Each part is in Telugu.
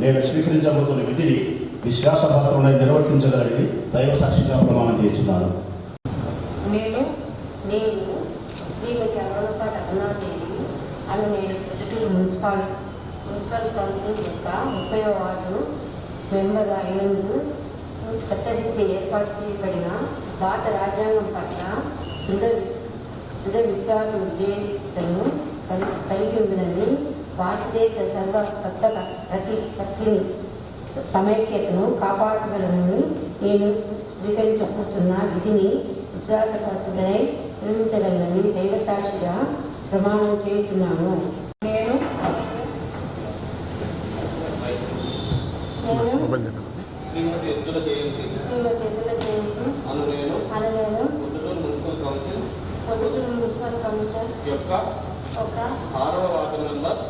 నేను స్వీకరించబోతున్న విధిని విశ్వాసపాత్రమై నిర్వర్తించగలని దైవ సాక్షిగా ప్రమాణం చేస్తున్నాను. నేను శ్రీమతి అమలపాటి అరుణాదేవి అని నేను ప్రొద్దుటూరు మున్సిపల్ కౌన్సిల్ యొక్క 30వ వార్డు మెంబర్ అయినందు చట్టరీత్యా ఏర్పాటు చేయబడిన భారత రాజ్యాంగం పట్ల దృఢ విశ్వాసం విజేతను కలిగి ఉందని భారతదేశ సర్వసత్తక ప్రతిపత్తిని సమైక్యతను కాపాడగలనని నేను స్వీకరించబోతున్న విధిని విశ్వాసపాత్రుడనై నిర్వహించగలనని దైవసాక్షిగా ప్రమాణం చేయుచున్నాను. నేను శ్రీమతి ఎద్దుల జయంతి అను నేను పొద్దుటూరు మున్సిపల్ కౌన్సిల్ యొక్క 6వ వార్డు మెంబర్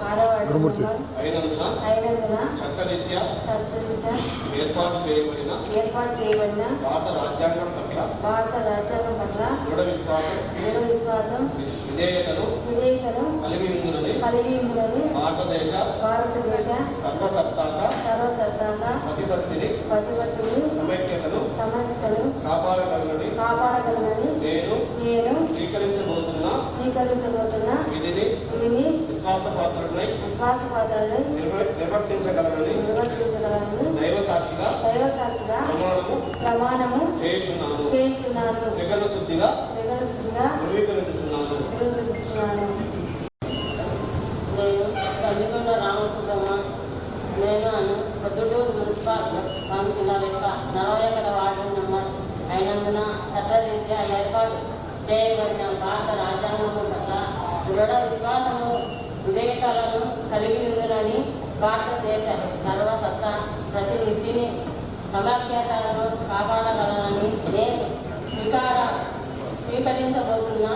అయినందున చట్టరీత్యా ఏర్పాటు చేయబడిన భారత రాజ్యాంగం పట్ల దృఢ విశ్వాసం విధేయతను కలిగి ఉందని భారతదేశ సర్వసత్తాక ప్రతిపత్తిని సమైక్యతను కాపాడగలనని నేను స్వీకరించబోతున్న విధిని విశ్వాసపాత్రుడై నిర్వర్తించగలనని దైవ సాక్షిగా ప్రమాణము చేయుచున్నాను. త్రికరణ శుద్ధిగా ధృవీకరించుచున్నాను. నేను కందికొండ రామసుబ్రహ్మ పొద్దుటూరు మున్సిపల్ కౌన్సిలర్ యొక్క 41వ వార్డు మెంబర్ అయినందున చట్టరీత్యా ఏర్పాటు చేయబడిన భారత రాజ్యాంగము పట్ల దృఢ విశ్వాసము విధేయతలను కలిగి ఉందని భారతదేశ సర్వసత్తా ప్రతినిధిని సమైక్యతలను కాపాడగలనని నేను స్వీకరించబోతున్న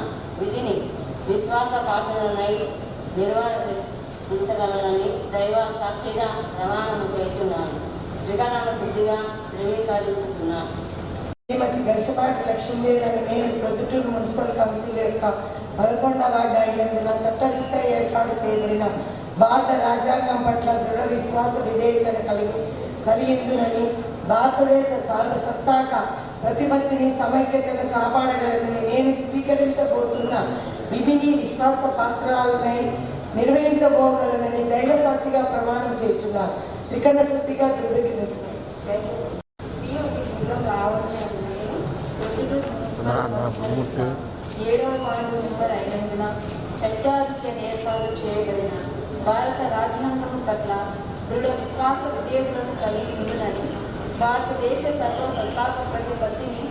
విధిని విశ్వాసపాత్రుడనై నిర్వహించగలనని దైవ సాక్షిగా ప్రమాణం చేస్తున్నాను. త్రికరణ శుద్ధిగా ధృవీకరించుతున్నాను. శ్రీమతి గరిసపాటి లక్ష్మీదేవి నేను ప్రొద్దుటూరు మున్సిపల్ కౌన్సిల్ యొక్క 11వ వార్డు అయినందున చట్టరీత్యా ఏర్పాటు చేయబడిన భారత రాజ్యాంగం పట్ల దృఢ విశ్వాస విధేయతను కలిగిందునని భారతదేశ సర్వసత్తాక ప్రతిపత్తిని సమైక్యతను కాపాడగలనని నేను స్వీకరించబోతున్న విధిని విశ్వాస పాత్రాలనై నిర్వహించబోగలనని దైవ సాక్షిగా ప్రమాణం చేస్తున్నాను. త్రికరణ శుద్ధిగా ధృవీకరించున్నాను. ప్రొద్దుటూరు 7వ వార్డు మెంబర్ అయినందున చట్టారీత్యా ఏర్పాటు చేయబడిన భారత రాజ్యాంగం పట్ల దృఢ విశ్వాస విధేయతలను కలిగి ఉందని భారతదేశ సర్వసత్తాక ప్రతిపత్తిని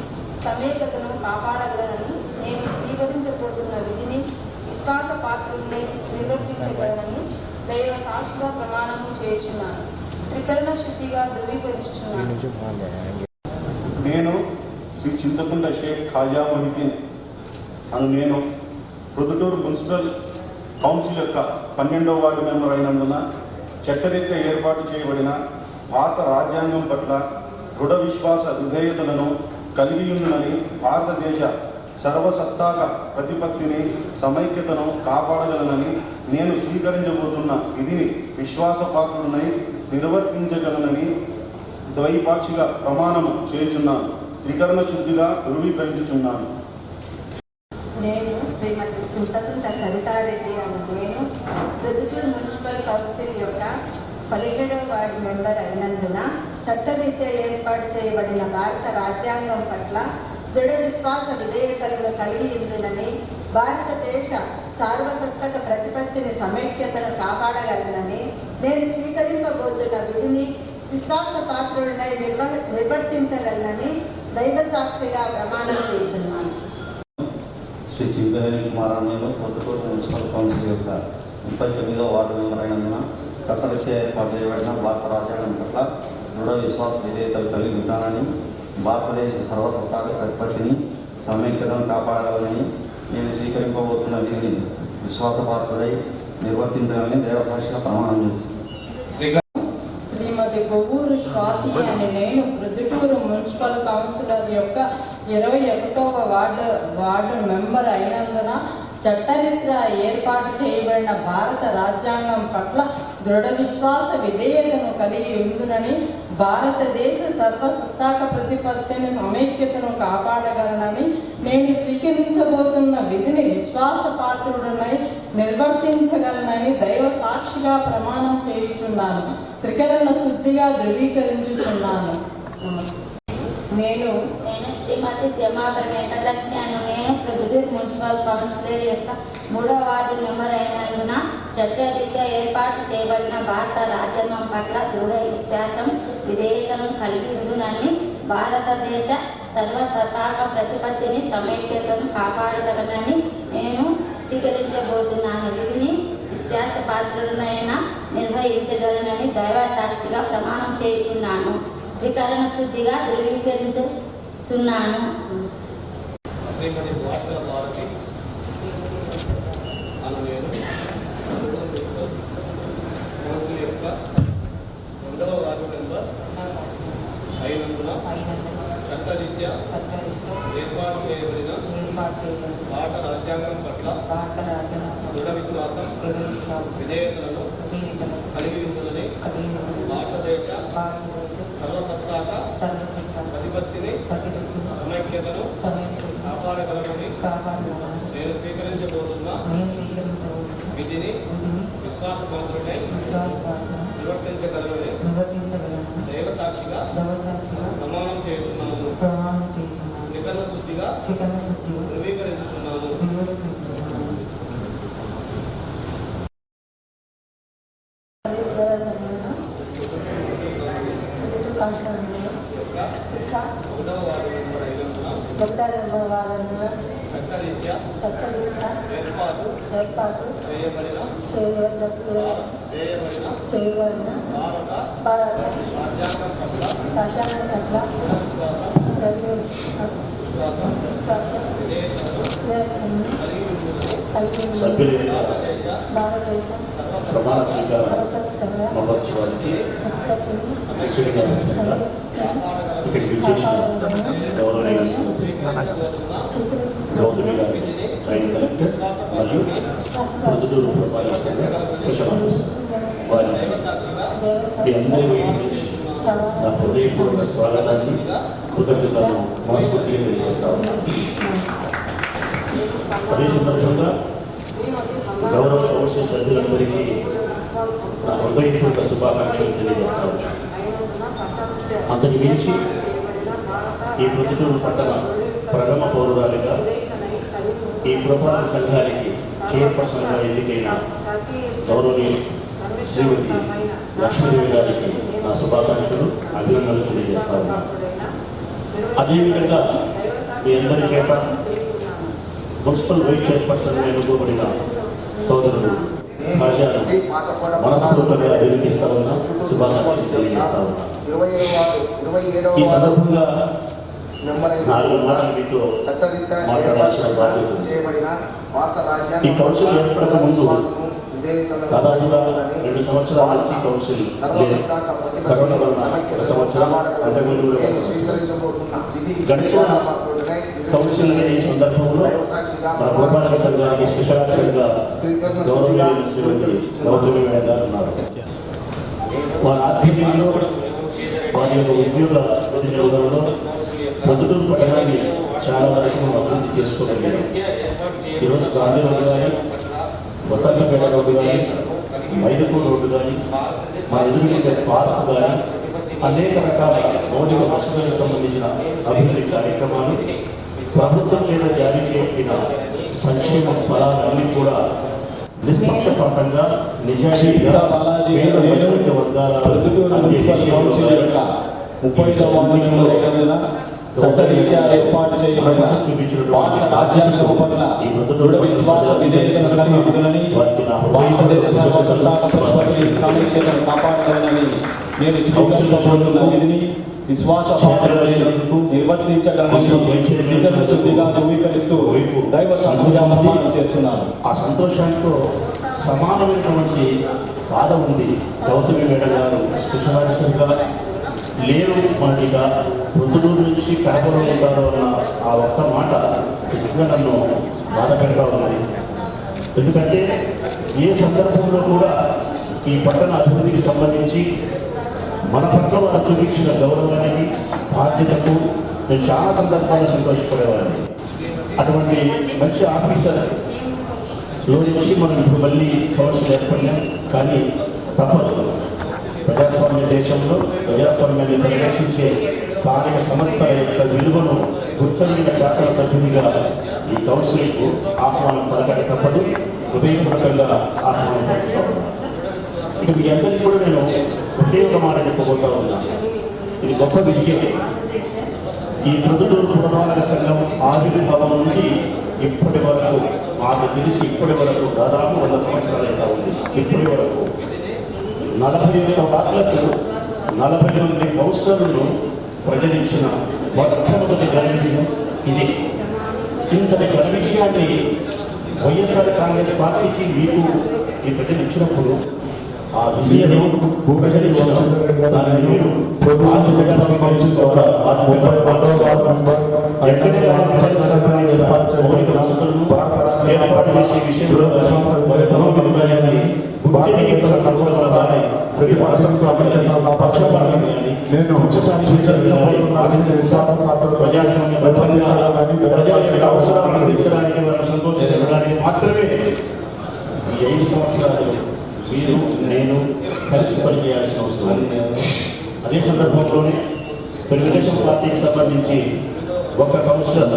సమైక్యతను కాపాడగలనని నేను స్వీకరించబోతున్న విధిని విశ్వాసపాత్రుల్ని నిర్వర్తించగలనని దైవ సాక్షిగా ప్రమాణము చేయుచున్నాను. త్రికరణ శుద్ధిగా ధృవీకరించుచున్నాను. నేను శ్రీ చింతకుంట షేక్ ఖాజా మొహిద్దీన్ అని నేను ప్రొద్దుటూరు మున్సిపల్ కౌన్సిల్ యొక్క 12వ వార్డు మెంబర్ అయినందున చట్టరీత్యా ఏర్పాటు చేయబడిన భారత రాజ్యాంగం పట్ల దృఢ విశ్వాస విధేయతలను కలిగి ఉందని భారతదేశ సర్వసత్తాక ప్రతిపత్తిని సమైక్యతను కాపాడగలనని నేను స్వీకరించబోతున్న విధిని విశ్వాసపాత్రుడనై నిర్వర్తించగలనని ద్వైపాక్షిక ప్రమాణము చేయుచున్నాను. త్రికరణ శుద్ధిగా ధృవీకరించుచున్నాను. నేను శ్రీమతి చింతకుంట సరితారెడ్డి అని నేను ప్రొద్దుటూరు మున్సిపల్ కౌన్సిల్ యొక్క 17వ వార్డు మెంబర్ అయినందున చట్టరీత్యా ఏర్పాటు చేయబడిన భారత రాజ్యాంగం పట్ల దృఢ విశ్వాస విధేయతలను కలిగి ఉందని భారతదేశ సార్వసత్తక ప్రతిపత్తిని సమైక్యతను కాపాడగలనని నేను స్వీకరింపబోతున్న విధిని విశ్వాసపాత్రుడనై నిర్వర్తించగలనని దైవ సాక్షిగా ప్రమాణం చేస్తున్నాను. శ్రీ చింపేని కుమారాన్ని పొద్దుటూరు మున్సిపల్ కౌన్సిల్ యొక్క 39వ వార్డు మెంబర్ అయినందున చట్టరీత్యా ఏర్పాటు చేయబడిన భారత రాజ్యాంగం పట్ల దృఢ విశ్వాస విధేయతలు కలిగి ఉంటానని భారతదేశ సర్వసత్తాక ప్రతిపత్తిని సమైక్యతను కాపాడగలనని నేను స్వీకరింపబోతున్న విధిని విశ్వాసపాత్రుడై నిర్వర్తించాలని దేవసాక్షిగా ప్రమాణం చేస్తున్నాను. శ్రీమతి కొవ్వూరు స్వాతి అని నేను ప్రొద్దుటూరు మున్సిపల్ కౌన్సిలర్ యొక్క 21వ వార్డు మెంబర్ అయినందున చట్టరీత్యా ఏర్పాటు చేయబడిన భారత రాజ్యాంగం పట్ల దృఢ విశ్వాస విధేయతను కలిగి ఉందునని, భారతదేశ సర్వసత్తాక ప్రతిపత్తిని సమైక్యతను కాపాడగలనని, నేను స్వీకరించబోతున్న విధిని విశ్వాసపాత్రుడనై నిర్వర్తించగలనని దైవ సాక్షిగా ప్రమాణం చేయుచున్నాను. త్రికరణ శుద్ధిగా ధృవీకరించుచున్నాను. నేను శ్రీమతి జమాబర్ వెంకటలక్ష్మి అను నేను ప్రొద్దుటూరు మున్సిపల్ కౌన్సిలర్ యొక్క 3వ వార్డు మెంబర్ అయినందున చట్టరీత్యా ఏర్పాటు చేయబడిన భారత రాజ్యాంగం పట్ల దృఢ విశ్వాసం విధేయతను కలిగి ఉందునని, భారతదేశ సర్వసత్తాక ప్రతిపత్తిని సమైక్యతను కాపాడగలనని నేను స్వీకరించబోతున్నాను. విధిని విశ్వాసపాత్రులైన నిర్వహించగలనని దైవ సాక్షిగా ప్రమాణం చేయుచున్నాను. త్రికరణ శుద్ధిగా ధృవీకరించుచున్నాను. శ్రీమతి వాసల భారతి అను నేను కౌన్సిల్ యొక్క 2వ వార్డు మెంబర్ అయినందున చట్టరీత్యా ఏర్పాటు చేయబడిన భారత రాజ్యాంగం పట్ల దృఢ విశ్వాసం విధేయతలను కలిగి ఉంటుందని, భారతదేశ సర్వసత్తాక ప్రతిపత్తిని సమైక్యతను కాపాడగలనని నేను స్వీకరించబోతున్న విధిని విశ్వాసపాత్రుడై నిర్వర్తించగలనని దైవ సాక్షిగా ప్రమాణం చేస్తున్నాను. త్రికరణ శుద్ధిగా ధృవీకరించుచున్నాను. యొక్క 1వ వార్డు మెంబర్ అయినందున చట్టరీత్యా ఏర్పాటు చేయబడిన భారత రాజ్యాంగం పట్ల విశ్వాసం విధేయతను కలిగి ఉంటుందని, సభ్యులు భారతదేశ ప్రమాణ స్వీకారం మహోత్సవానికి ఇక్కడికి విచ్చేసిన గౌరవనీయ గౌతమి గారు, జాయింట్ కలెక్టర్ మరియు ప్రొద్దుటూరు పురపాలక సంఘ స్పెషల్ ఆఫీసర్ వారి మీ అందరి వైపు నుంచి నా హృదయపూర్వక స్వాగతాన్ని, కృతజ్ఞతలను మనస్ఫూర్తిగా తెలియజేస్తా ఉన్నాను. అదే సందర్భంగా గౌరవ కౌన్సిల్ సభ్యులందరికీ నా హృదయపూర్వక శుభాకాంక్షలు తెలియజేస్తా ఉన్నాను. అంతకు మించి ఈ ప్రొద్దుటూరు పట్టణ ప్రథమ పౌరురాలిగా ఈ పురపాలక సంఘానికి చైర్పర్సన్గా ఎన్నికైన గౌరవనీయులు శ్రీమతి లక్ష్మీదేవి గారికి నా శుభాకాంక్షలు, అభినందనలు తెలియజేస్తా ఉన్నాను. అదేవిధంగా మీ అందరి చేత మున్సిపల్ వైస్ చైర్పర్సన్గా ఎన్నుకోబడిన సోదరుడు భాషను మనస్ఫూర్తిగా అభినందిస్తా ఉన్నా, శుభాకాంక్షలు తెలియజేస్తా ఉన్నా. ఈ సందర్భంగా 4 మాటలు మీతో మాట్లాడాల్సిన బాధ్యత. ఈ కౌన్సిల్ ఏర్పడక ముందు దాదాపుగా 2 సంవత్సరాల నుంచి కౌన్సిల్ కరోనా వలన 1 సంవత్సరం, అంతకుముందు 1 సంవత్సరం గడిచిన కౌన్సిల్ ఈ సందర్భంలో మన పురపాలక సంఘానికి స్పెషల్ ఆఫీసర్గా గౌరవనీయ శ్రీమతి గౌతమి మేడం గారు ఉన్నారు. వారి ఆధ్వర్యంలో వారి యొక్క ఉద్యోగ నిర్వహణలో ప్రొద్దుటూరు పట్టణాన్ని చాలా వరకు అభివృద్ధి చేసుకోగలిగారు. ఈరోజు గాంధీ రోడ్డు కానీ, వసంతపేట రోడ్డు కానీ, మైదుపూర్ రోడ్డు కానీ, మా ఎదురుగా పార్క్ కానీ, అనేక రకాల మౌలిక వసతులకు సంబంధించిన అభివృద్ధి కార్యక్రమాలు, ప్రభుత్వం చేత జారీ చేయబడిన సంక్షేమ ఫలాలన్నీ కూడా నిష్పక్షపాతంగా నిజాయితీగా వర్గాల చట్టరీత్యా ఏర్పాటు చేయబడిన భారత రాజ్యాంగం పట్ల దృఢ విశ్వాస విధేయతను కలిగి ఉందని, భారతదేశ సర్వసత్తాక ప్రతిపత్తిని సమైక్యతను కాపాడగలనని నేను స్వీకరించబోతున్న విధిని విశ్వాసపాత్రుడైనందుకు నిర్వర్తించగలనని శుద్ధిగా ధృవీకరిస్తూ దైవ సాక్షిగా ప్రమాణం చేస్తున్నాను. ఆ సంతోషంతో సమానమైనటువంటి బాధ ఉంది. గౌతమి మేడం గారు స్పెషల్ ఆఫీసర్గా లేరు, మనకిగా ప్రొద్దుటూరు నుంచి కడపలో ఉంటారు అన్న ఆ ఒక్క మాట నిజంగా నన్ను బాధ పెడతా ఉన్నది. ఎందుకంటే ఏ సందర్భంలో కూడా ఈ పట్టణ అభివృద్ధికి సంబంధించి మన పట్ల వారు చూపించిన గౌరవానికి బాధ్యతకు నేను చాలా సందర్భాల్లో సంతోషపడేవాడిని. అటువంటి మంచి ఆఫీసర్ లో నుంచి మనం ఇప్పుడు మళ్ళీ కౌన్సిల్ ఏర్పడినాం. కానీ తప్పదు, ప్రజాస్వామ్య దేశంలో ప్రజాస్వామ్యాన్ని పరిరక్షించే స్థానిక సంస్థల యొక్క విలువను గుర్తెరిగిన శాసనసభ్యునిగా ఈ కౌన్సిల్కు ఆహ్వానం పలకక తప్పదు, హృదయపూర్వకంగా ఆహ్వానం పలుకుతాను. ఇక మీ అందరికీ కూడా నేను ఒకే ఒక మాట చెప్పబోతా ఉన్నాను. ఇది గొప్ప విషయం. ఈ ప్రొద్దుటూరు పురపాలక సంఘం ఆవిర్భావం నుండి ఇప్పటి వరకు మాకు తెలిసి ఇప్పటి వరకు దాదాపు 100 సంవత్సరాలు అయితే ఉంది. ఇప్పటి వరకు 41 వార్డులకు 40 మంది కౌన్సిలర్లను ప్రజలించిన మొట్టమొదటి ఘన విషయం ఇది. ఇంతటి ఘన విషయాన్ని వైఎస్ఆర్ కాంగ్రెస్ పార్టీకి మీకు ఈ ప్రజలు ఇచ్చినప్పుడు ఆ విజయం ప్రజలించిన దాన్ని మీరు బాధ్యతగా స్వీకరించుకోవాలి. ఎక్కడైనా ప్రజలకు సంబంధించిన మౌలిక వసతులను ఏర్పాటు చేసే విషయంలో మనోభిప్రాయాన్ని గుర్తించి ప్రతి ప్రజాస్వామ్యబద్ధంగా ప్రజల యొక్క అవసరాలను అందించడానికి వారిని సంతోషించడానికి మాత్రమే ఈ 5 సంవత్సరాలు మీరు నేను కలిసి పనిచేయాల్సిన అవసరం. అదే సందర్భంలోనే తెలుగుదేశం పార్టీకి సంబంధించి ఒక కౌన్సిలర్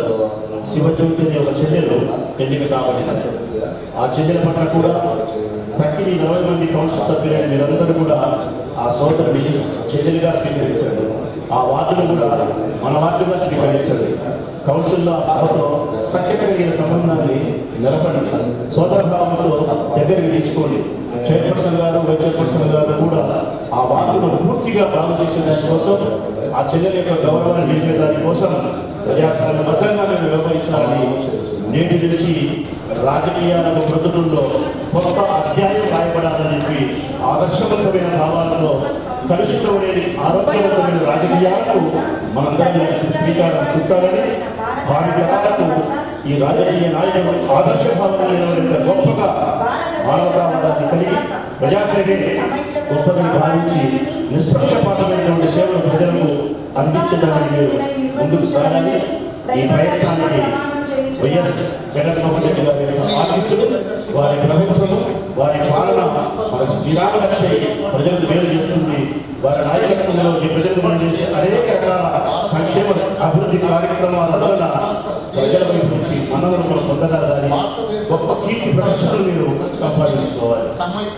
శివజ్యోతి అనే ఒక చెల్లెలు ఎన్నిక కావాల్సింది. ఆ చెల్లెల పట్ల కూడా తక్కిన 40 మంది కౌన్సిల్ సభ్యులైన మీరందరూ కూడా ఆ సోదరుని చెల్లెలుగా స్వీకరించారు. ఆ వార్డును కూడా మన వార్డుగా స్వీకరించారు. కౌన్సిల్లో సభతో సఖ్యత కలిగిన సంబంధాన్ని నిలబడి సోదర భావంతో దగ్గరికి తీసుకోండి. చైర్పర్సన్ గారు వైస్ చైర్పర్సన్ గారు కూడా ఆ వార్డును పూర్తిగా బాగు చేసే దానికోసం, ఆ చెల్లెల యొక్క గౌరవాన్ని నిలిపే దానికోసం ప్రజాస్వామ్యబద్ధంగా మేము వ్యవహరించాలని నేటి నుంచి రాజకీయాలకు ప్రొద్దుటూరులో కొత్త అధ్యాయం రాయబడాలని చెప్పి ఆదర్శవంతమైన భావాలతో కలుషితం లేని ఆరోగ్యవంతమైన రాజకీయాలకు మనందరం శ్రీకారం చుట్టాలని, భావితరాలకు ఈ రాజకీయ నాయకులు ఆదర్శ భావన గొప్పగా మానవతావాదాన్ని కలిగి ప్రజాసేవని గొప్పగా భావించి నిష్పక్షపాతమైనటువంటి సేవలు ప్రజలకు అందించడానికి ముందుకు సాగాలి. ఈ ప్రయత్నానికి వైఎస్ జగన్మోహన్ రెడ్డి గారి ఆశీస్సులు, వారి ప్రభుత్వం, వారి పాలన మనకు శ్రీరామ రక్ష ప్రజలకు మేలు చేస్తుంది. వారి నాయకత్వంలో ఈ ప్రజలకు మనం చేసే అనేక రకాల సంక్షేమ అభివృద్ధి కార్యక్రమాల వలన ప్రజల వైపు నుంచి మన్నలను మనం పొందగలగాలి. గొప్ప కీర్తి ప్రదర్శనలు మీరు సంపాదించుకోవాలి.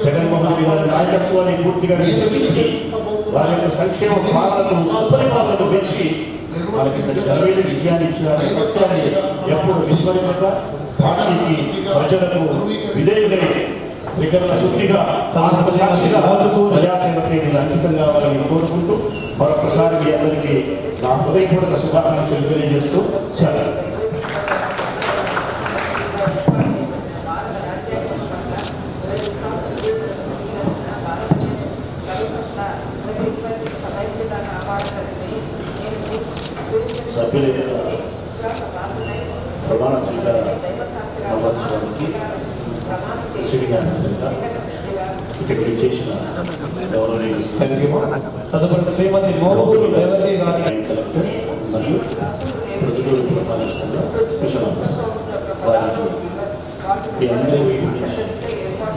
జగన్మోహన్ రెడ్డి గారి నాయకత్వాన్ని పూర్తిగా విశ్వసించి వారి యొక్క సంక్షేమ పాలనను సుపరిపాలనను పెంచి వాళ్ళకి ఘనమైన విజయాన్ని ఇచ్చారనే సత్యాన్ని ఎప్పుడు విస్మరించక పార్టీకి ప్రజలకు విధేయులై త్రికరణ శుద్ధిగా సాక్షిగా ప్రజాసేవకి అంకితం కావాలని కోరుకుంటూ మరొకసారి మీ అందరికీ నా హృదయపూర్వక శుభాకాంక్షలు తెలియజేస్తూ సెలవు. సభ్యుల ప్రమాణ స్వీకార మహోత్సవానికి శ్రీనివాసంగా ఇక్కడ చేసిన తదుపరి శ్రీమతి మోహూరు రేవతి గారి కలెక్టర్ మరియు ప్రొద్దుటూరు పురపాలక సంఘ స్పెషల్ ఆఫీసర్ వారికి ఈ అందరి వైపు నుంచి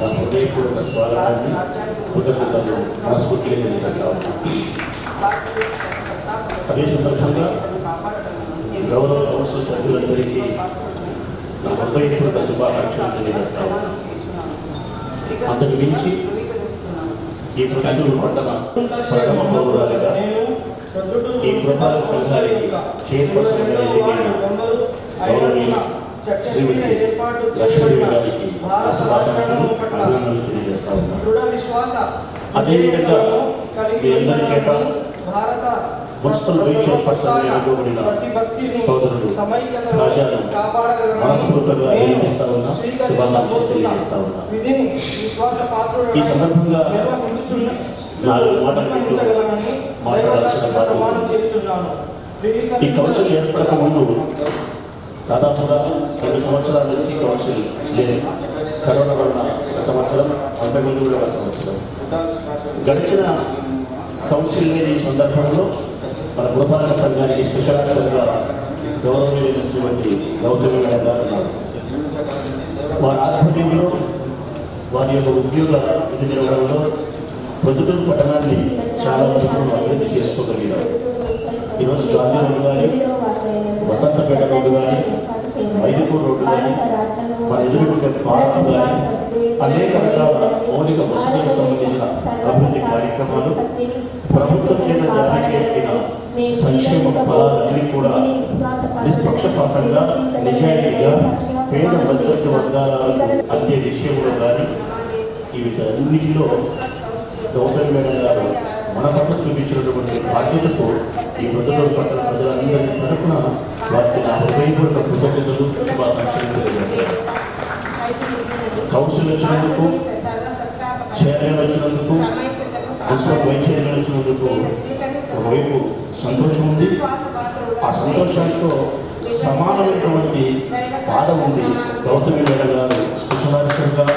నా హృదయపూర్వక స్వాగతాన్ని కృతజ్ఞతలు మనస్ఫూర్తిగా తెలియజేస్తా ఉన్నాను. అదే సందర్భంగా గౌరవ కౌన్సిల్ సభ్యులందరికీ నా హృదయపూర్వక శుభాకాంక్షలు తెలియజేస్తా ఉన్నాను. అంతకు మించి ఈ ప్రొద్దుటూరు పట్టణ ప్రథమ పౌరురాలుగా ఈ పురపాలక సంఘానికి చైర్పర్సన్ గా ఎన్నికైన గౌరవనీయ శ్రీమతి లక్ష్మీదేవి గారికి శుభాకాంక్షలు అభినందనలు తెలియజేస్తా ఉన్నాను. అదేవిధంగా మీ అందరి చేత మున్సిపల్ వైస్ చైర్పర్సన్ ఎన్నుకోబడిన సోదరుడు రాజాను మనస్ఫూర్తిగా అభినందిస్తా ఉన్నా, శుభాకాంక్షలు తెలియజేస్తా ఉన్నా. ఈ సందర్భంగా 4 మాటలు మాట్లాడాల్సిన బాధ్యత. ఈ కౌన్సిల్ ఏర్పడక ముందు దాదాపుగా 2 సంవత్సరాల నుంచి కౌన్సిల్ లేదు. కరోనా వలన ఒక సంవత్సరం, అంతకుముందు కూడా ఒక సంవత్సరం గడిచిన కౌన్సిల్ ఈ సందర్భంలో మన పురపాలక సంఘానికి స్పెషల్ ఆఫీసర్గా గౌరవనీయులైన శ్రీమతి గౌతమి మేడం గారు ఉన్నారు. వారి ఆధ్వర్యంలో వారి యొక్క ఉద్యోగ విధి నిర్వహణలో ప్రొద్దుటూరు పట్టణాన్ని చాలా వరకు అభివృద్ధి చేసుకోగలిగారు. ఈరోజు గాంధీ రోడ్డు కానీ, వసంతపేట రోడ్డు కానీ, మైదుపూర్ రోడ్డు కానీ, మన ఎదురుకుంటే పార్కు కానీ అనేక రకాల మౌలిక వసతులకు సంబంధించిన అభివృద్ధి కార్యక్రమాలు, ప్రభుత్వం చేత జారీ చేయబడిన సంక్షేమ ఫలాలన్నీ కూడా నిష్పక్షపాతంగా, నిజాయితీగా పేద మధ్యవర్తి వర్గాలకు అందే విషయంలో కానీ వీటన్నిటిలో గౌతమి మేడం గారు మన పట్ల చూపించినటువంటి బాధ్యతకు ఈ ప్రొద్దుటూరు పట్టణ ప్రజలందరి తరఫున వారికి నా హృదయపూర్వక కృతజ్ఞతలు, శుభాకాంక్షలు తెలియజేస్తారు. కౌన్సిల్ వచ్చినందుకు, చైర్మన్ వచ్చినందుకు, మున్సిపల్ వైస్ చైర్మన్ వచ్చినందుకు ఒకవైపు సంతోషం ఉంది. ఆ సంతోషాలతో సమానమైనటువంటి బాధ ఉంది. గౌతమి మేడం గారు స్పెషల్ ఆఫీసర్గా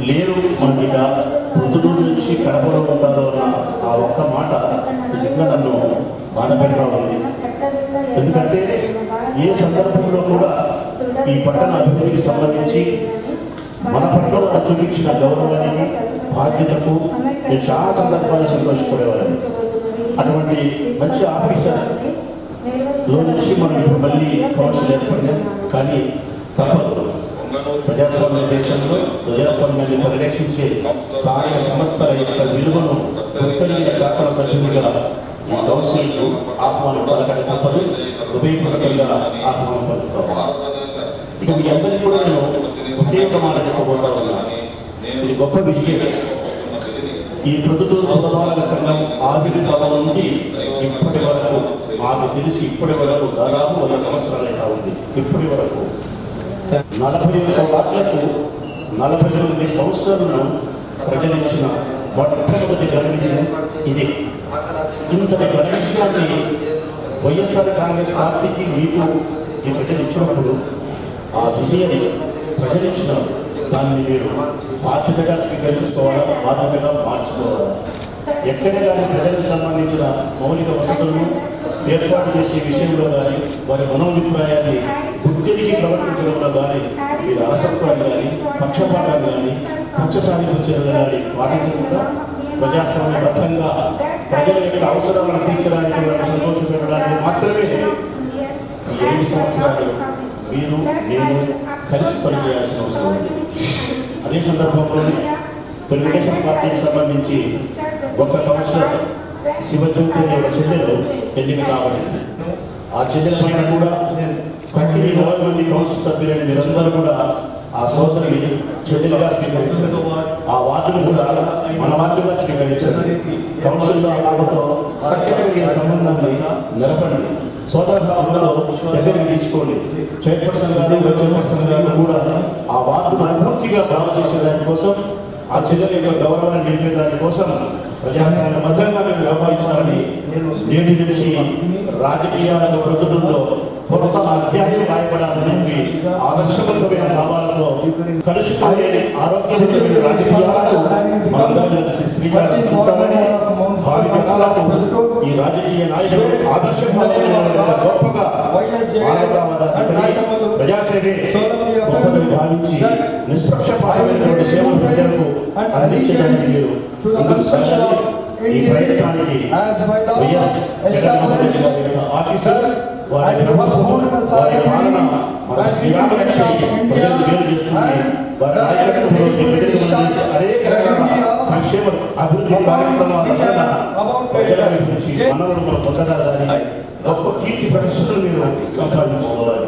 లేరు, మనకిగా ప్రొద్దుటూరు నుంచి కడపలో ఉంటారు అన్న ఆ ఒక్క మాట నిజంగా నన్ను బాధపెడతా ఉంది. ఎందుకంటే ఏ సందర్భంలో కూడా ఈ పట్టణ అభివృద్ధికి సంబంధించి మన పట్ల చూపించిన గౌరవానికి, బాధ్యతకు నేను చాలా సందర్భాలు సంతోషపడేవాడిని. అటువంటి మంచి ఆఫీసర్ లో నుంచి మనం ఇప్పుడు మళ్ళీ కౌన్సిల్ ఏర్పడినాం. కానీ తప్పదు, ప్రజాస్వామ్య దేశంలో ప్రజాస్వామ్యాన్ని పరిరక్షించే స్థానిక సంస్థల యొక్క విలువను గుర్తించిన శాసనసభ్యులుగా ఈ కౌన్సిల్కు ఆహ్వానం పలకక తప్పదు. హృదయపూర్వకంగా ఆహ్వానం పలుకుతాం. ఇక మీ అందరికీ కూడా నేను ఒకే ఒక మాట చెప్పబోతా ఉన్నాను. ఇది గొప్ప విషయం. ఈ ప్రొద్దుటూరు పురపాలక సంఘం ఆవిర్భావం నుండి ఇప్పటి వరకు మాకు తెలిసి ఇప్పటి వరకు దాదాపు 100 సంవత్సరాలు అయితే ఉంది. ఇప్పటి వరకు 41 వార్డులకు 48 కౌన్సిలర్లను ప్రజలించిన మొట్టమొదటి గణవిజయం ఇది. ఇంతటి గణవిజయాన్ని వైఎస్ఆర్ కాంగ్రెస్ పార్టీకి మీకు ఈ ప్రజలు ఇచ్చినప్పుడు ఆ విజయాన్ని ప్రజలించిన దాన్ని మీరు బాధ్యతగా స్వీకరించుకోవాలా, బాధ్యతగా మార్చుకోవాలా. ఎక్కడ కానీ ప్రజలకు సంబంధించిన మౌలిక వసతులను ఏర్పాటు చేసే విషయంలో కానీ, వారి మనోభిప్రాయాన్ని గుర్తించి ప్రవర్తించడంలో కానీ మీరు అలసత్వాన్ని కానీ, పక్షపాతాన్ని కానీ, కక్ష సాధింపు చర్యలు కానీ పాటించకుండా ప్రజాస్వామ్యబద్ధంగా ప్రజల యొక్క అవసరాలను తీర్చడానికి, వారిని సంతోషపెట్టడానికి మాత్రమే ఈ 5 సంవత్సరాలు మీరు నేను కలిసి పనిచేయాల్సిన అవసరం ఉంది. అదే సందర్భంలో తెలుగుదేశం పార్టీకి సంబంధించి ఒక కౌన్సిలర్ శివజ్యోతి అనే ఒక చెల్లెలు ఎన్నిక కాబడింది. ఆ చెల్లెల పైన కూడా 20 మంది కౌన్సిల్ సభ్యులైన మీరందరూ కూడా ఆ సోదరిని చెల్లెలుగా స్వీకరించారు. ఆ వార్డును కూడా మన వార్డుగా స్వీకరించారు. కౌన్సిల్లో ఆమెతో సఖ్యత కలిగిన సంబంధాన్ని నిలపండి, సోదర భావంలో దగ్గరికి తీసుకోండి. చైర్పర్సన్ గారు, చైర్పర్సన్ గారు కూడా ఆ వార్డును పూర్తిగా బాగు చేసే దానికోసం, ఆ చెల్లెల యొక్క గౌరవాన్ని నిలిపే దానికోసం ప్రజాస్వామ్యబద్ధంగా మీరు వ్యవహరించాలని నేటి నుంచి రాజకీయాలకు ప్రొద్దుటూరులో కొత్త అధ్యాయం రాయబడాలని ఆదర్శవంతమైన భావాలతో కలుషితమైన ఆరోగ్యవంతమైన రాజకీయాలకు మనందరం కలిసి శ్రీకారం చుట్టాలని, భావి తరాలకు ఈ రాజకీయ నాయకులు ఆదర్శవంతమైన గొప్పగా మానవతావాదాన్ని, ప్రజాసేవే గొప్పదని భావించి నిష్పక్షపాతమైనటువంటి సేవలు ప్రజలకు అందించడానికి మీరు ముందుకు సాగాలి. ఈ ప్రయత్నానికి వైఎస్ జగన్మోహన్ రెడ్డి గారి ఆశీస్సులు, వారి ప్రభుత్వం, వారి పాలన మన శ్రీరామరక్ష ప్రజలు మేలు చేస్తుంది. వారి నాయకత్వంలో అనేక రకాల సంక్షేమ అభివృద్ధి కార్యక్రమాల వలన ప్రజల గురించి మనవులు మనం పొందగలగాలి. గొప్ప కీర్తి ప్రతిష్టలు మీరు సంపాదించుకోవాలి.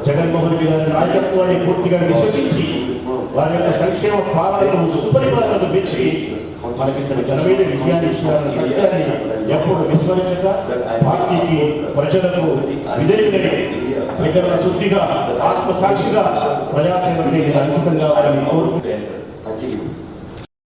జగన్మోహన్ రెడ్డి గారి నాయకత్వాన్ని పూర్తిగా విశ్వసించి వారి యొక్క సంక్షేమ పాలనను సుపరిపాలనను మెచ్చి మనకింత ఘనమైన విజయాన్ని ఇచ్చారన్న సత్యాన్ని ఎప్పుడు విస్మరించక పార్టీకి, ప్రజలకు విధేయులై త్రికరణ శుద్ధిగా, ఆత్మసాక్షిగా ప్రజాసేవకి అంకితం కావాలని కోరుకుంటే